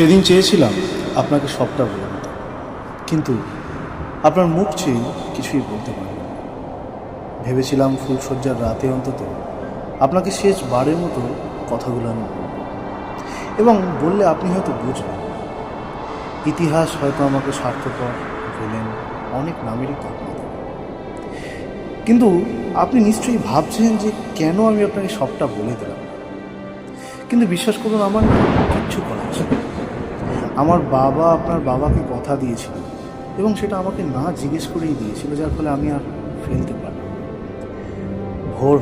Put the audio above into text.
সেদিন চেয়েছিলাম আপনাকে সবটা বলে দিতে, কিন্তু আপনার মুখ চেয়ে কিছুই বলতে পারলাম না। ভেবেছিলাম ফুলশয্যার রাতে অন্তত আপনাকে শেষবারের মতো কথাগুলো আমি বলব, এবং বললে আপনি হয়তো বুঝবেন। ইতিহাস হয়তো আমাকে স্বার্থপর, ভিলেন, অনেক নামেরই তকমা দেবে। কিন্তু আপনি নিশ্চয়ই ভাবছেন যে কেন আমি আপনাকে সবটা বলে দিলাম। কিন্তু বিশ্বাস করুন, আমার না কিচ্ছু করার ছিল না। আমার বাবা আপনার বাবাকে কথা দিয়েছিল, এবং সেটা আমাকে না জিজ্ঞেস করেই দিয়েছিল, যার ফলে আমি আর ফেলতে পারলাম না। ভোর